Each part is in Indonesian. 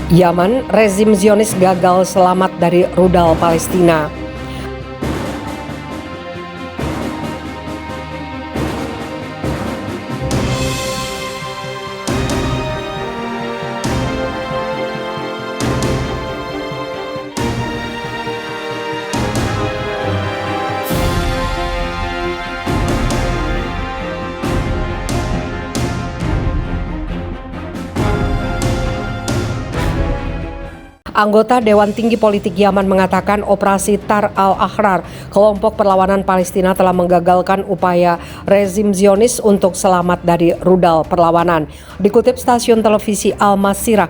Yaman, rezim Zionis gagal selamat dari rudal Palestina. Anggota Dewan Tinggi Politik Yaman mengatakan operasi Tar al-Ahrar, kelompok perlawanan Palestina, telah menggagalkan upaya rezim Zionis untuk selamat dari rudal perlawanan. Dikutip stasiun televisi Al-Masirah,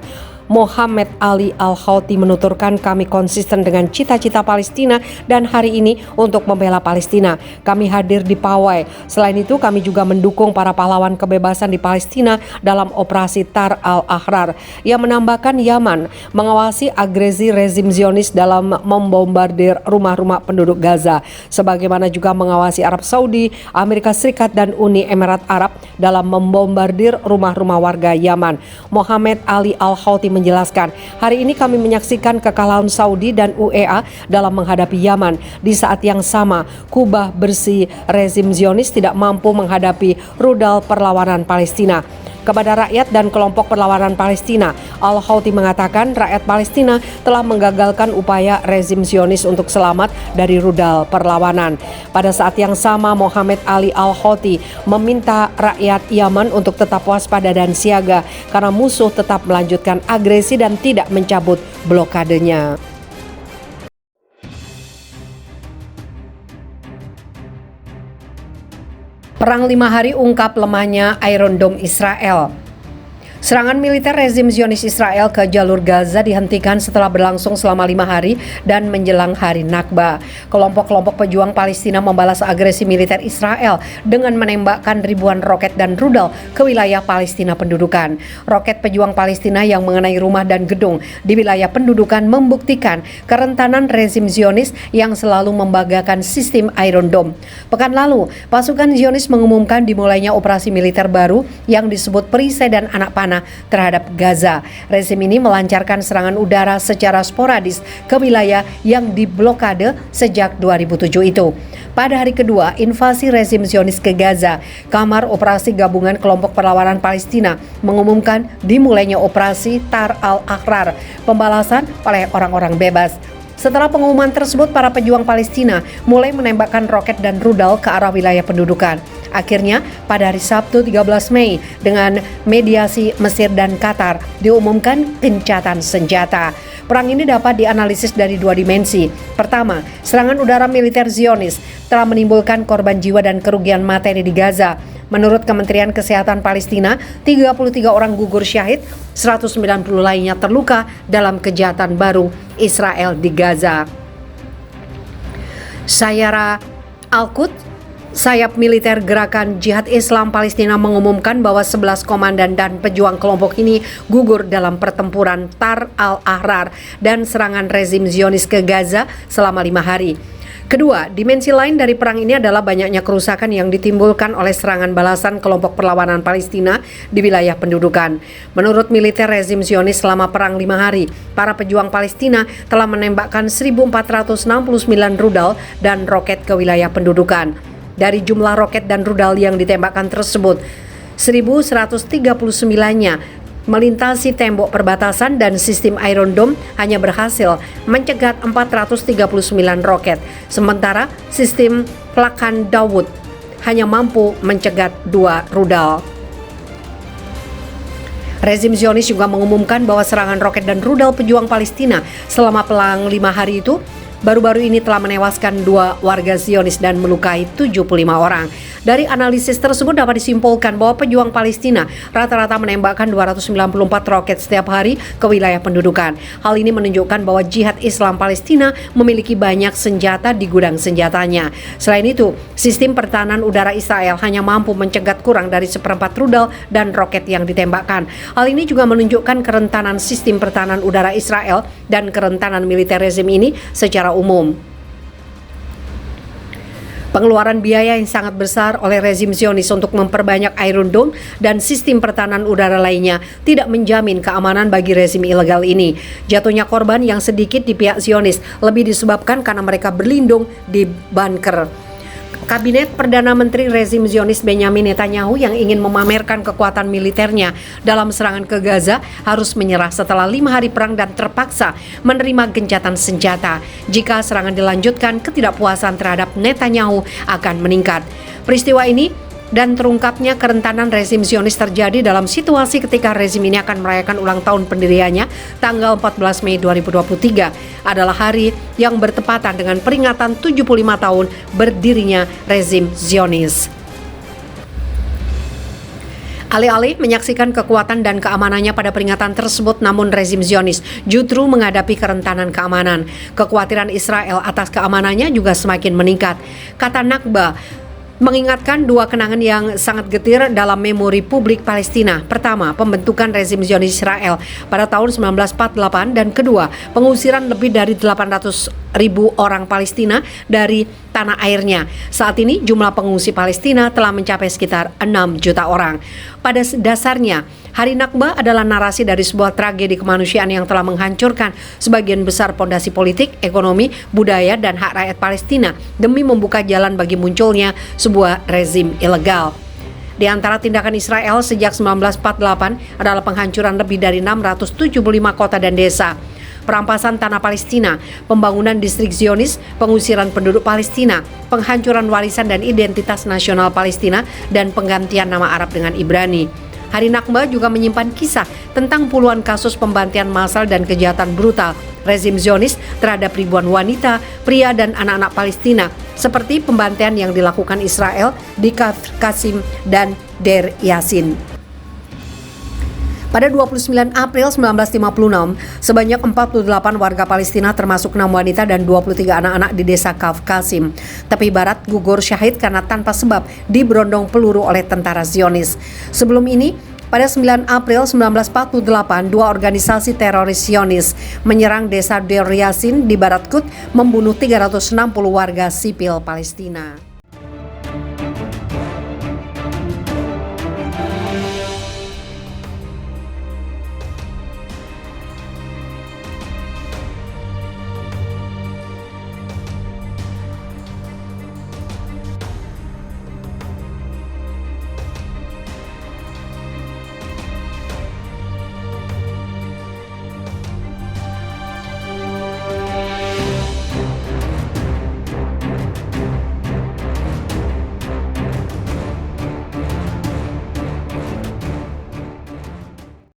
Mohammed Ali Al-Houthi menuturkan, "Kami konsisten dengan cita-cita Palestina dan hari ini untuk membela Palestina. Kami hadir di Pawai. Selain itu, kami juga mendukung para pahlawan kebebasan di Palestina dalam operasi Tar al-Ahrar." Ia menambahkan Yaman mengawasi agresi rezim Zionis dalam membombardir rumah-rumah penduduk Gaza, sebagaimana juga mengawasi Arab Saudi, Amerika Serikat, dan Uni Emirat Arab dalam membombardir rumah-rumah warga Yaman. Mohammed Ali Al-Houthi menjelaskan, "Hari ini kami menyaksikan kekalahan Saudi dan UEA dalam menghadapi Yaman. Di saat yang sama, kubah bersih rezim Zionis tidak mampu menghadapi rudal perlawanan Palestina." Kepada rakyat dan kelompok perlawanan Palestina, Al-Houthi mengatakan rakyat Palestina telah menggagalkan upaya rezim Zionis untuk selamat dari rudal perlawanan. Pada saat yang sama, Mohammed Ali Al-Houthi meminta rakyat Yaman untuk tetap waspada dan siaga karena musuh tetap melanjutkan agresi dan tidak mencabut blokadenya. Perang 5 hari ungkap lemahnya Iron Dome Israel. Serangan militer rezim Zionis Israel ke jalur Gaza dihentikan setelah berlangsung selama 5 hari dan menjelang hari Nakba. Kelompok-kelompok pejuang Palestina membalas agresi militer Israel dengan menembakkan ribuan roket dan rudal ke wilayah Palestina pendudukan. Roket pejuang Palestina yang mengenai rumah dan gedung di wilayah pendudukan membuktikan kerentanan rezim Zionis yang selalu membanggakan sistem Iron Dome. Pekan lalu, pasukan Zionis mengumumkan dimulainya operasi militer baru yang disebut Perisai dan Anak Panah terhadap Gaza. Rezim ini melancarkan serangan udara secara sporadis ke wilayah yang diblokade sejak 2007 itu. Pada hari kedua invasi rezim Zionis ke Gaza, Kamar Operasi Gabungan Kelompok Perlawanan Palestina mengumumkan dimulainya operasi Tar al-Ahrar, pembalasan oleh orang-orang bebas. Setelah pengumuman tersebut, para pejuang Palestina mulai menembakkan roket dan rudal ke arah wilayah pendudukan. Akhirnya, pada hari Sabtu 13 Mei, dengan mediasi Mesir dan Qatar, diumumkan gencatan senjata. Perang ini dapat dianalisis dari dua dimensi. Pertama, serangan udara militer Zionis telah menimbulkan korban jiwa dan kerugian materi di Gaza. Menurut Kementerian Kesehatan Palestina, 33 orang gugur syahid, 190 lainnya terluka dalam kejahatan baru Israel di Gaza. Sayara Al-Quds, sayap militer Gerakan Jihad Islam Palestina, mengumumkan bahwa 11 komandan dan pejuang kelompok ini gugur dalam pertempuran Tar al-Ahrar dan serangan rezim Zionis ke Gaza selama 5 hari. Kedua, dimensi lain dari perang ini adalah banyaknya kerusakan yang ditimbulkan oleh serangan balasan kelompok perlawanan Palestina di wilayah pendudukan. Menurut militer rezim Zionis, selama perang 5 hari, para pejuang Palestina telah menembakkan 1.469 rudal dan roket ke wilayah pendudukan. Dari jumlah roket dan rudal yang ditembakkan tersebut, 1.139-nya melintasi tembok perbatasan dan sistem Iron Dome hanya berhasil mencegat 439 roket, sementara sistem Pelakan Daud hanya mampu mencegat 2 rudal. Rezim Zionis juga mengumumkan bahwa serangan roket dan rudal pejuang Palestina selama perang 5 hari itu baru-baru ini telah menewaskan 2 warga Zionis dan melukai 75 orang. Dari analisis tersebut dapat disimpulkan bahwa pejuang Palestina rata-rata menembakkan 294 roket setiap hari ke wilayah pendudukan. Hal ini menunjukkan bahwa Jihad Islam Palestina memiliki banyak senjata di gudang senjatanya. Selain itu, sistem pertahanan udara Israel hanya mampu mencegat kurang dari 1/4 rudal dan roket yang ditembakkan. Hal ini juga menunjukkan kerentanan sistem pertahanan udara Israel dan kerentanan militer rezim ini secara umum. Pengeluaran biaya yang sangat besar oleh rezim Zionis untuk memperbanyak Iron Dome dan sistem pertahanan udara lainnya tidak menjamin keamanan bagi rezim ilegal ini. Jatuhnya korban yang sedikit di pihak Zionis lebih disebabkan karena mereka berlindung di bunker. Kabinet Perdana Menteri rezim Zionis Benyamin Netanyahu yang ingin memamerkan kekuatan militernya dalam serangan ke Gaza harus menyerah setelah 5 hari perang dan terpaksa menerima gencatan senjata. Jika serangan dilanjutkan, ketidakpuasan terhadap Netanyahu akan meningkat. Peristiwa ini dan terungkapnya kerentanan rezim Zionis terjadi dalam situasi ketika rezim ini akan merayakan ulang tahun pendiriannya tanggal 14 Mei 2023 adalah hari yang bertepatan dengan peringatan 75 tahun berdirinya rezim Zionis. Alih-alih menyaksikan kekuatan dan keamanannya pada peringatan tersebut, namun rezim Zionis justru menghadapi kerentanan keamanan. Kekhawatiran Israel atas keamanannya juga semakin meningkat. Kata Nakba mengingatkan dua kenangan yang sangat getir dalam memori publik Palestina. Pertama, pembentukan rezim Zionis Israel pada tahun 1948 dan kedua, pengusiran lebih dari 800.000 orang Palestina dari tanah airnya. Saat ini jumlah pengungsi Palestina telah mencapai sekitar 6 juta orang. Pada dasarnya, Hari Nakba adalah narasi dari sebuah tragedi kemanusiaan yang telah menghancurkan sebagian besar pondasi politik, ekonomi, budaya, dan hak rakyat Palestina demi membuka jalan bagi munculnya sebuah rezim ilegal. Di antara tindakan Israel sejak 1948 adalah penghancuran lebih dari 675 kota dan desa, perampasan tanah Palestina, pembangunan distrik Zionis, pengusiran penduduk Palestina, penghancuran warisan dan identitas nasional Palestina, dan penggantian nama Arab dengan Ibrani. Hari Nakba juga menyimpan kisah tentang puluhan kasus pembantian massal dan kejahatan brutal rezim Zionis terhadap ribuan wanita, pria, dan anak-anak Palestina, seperti pembantaian yang dilakukan Israel di Kafr Qasim dan Deir Yassin. Pada 29 April 1956, sebanyak 48 warga Palestina termasuk 6 wanita dan 23 anak-anak di desa Kafr Qasim, tepi barat gugur syahid karena tanpa sebab diberondong peluru oleh tentara Zionis. Sebelum ini, pada 9 April 1948, dua organisasi teroris Zionis menyerang desa Deir Yassin di Barat Quds, membunuh 360 warga sipil Palestina.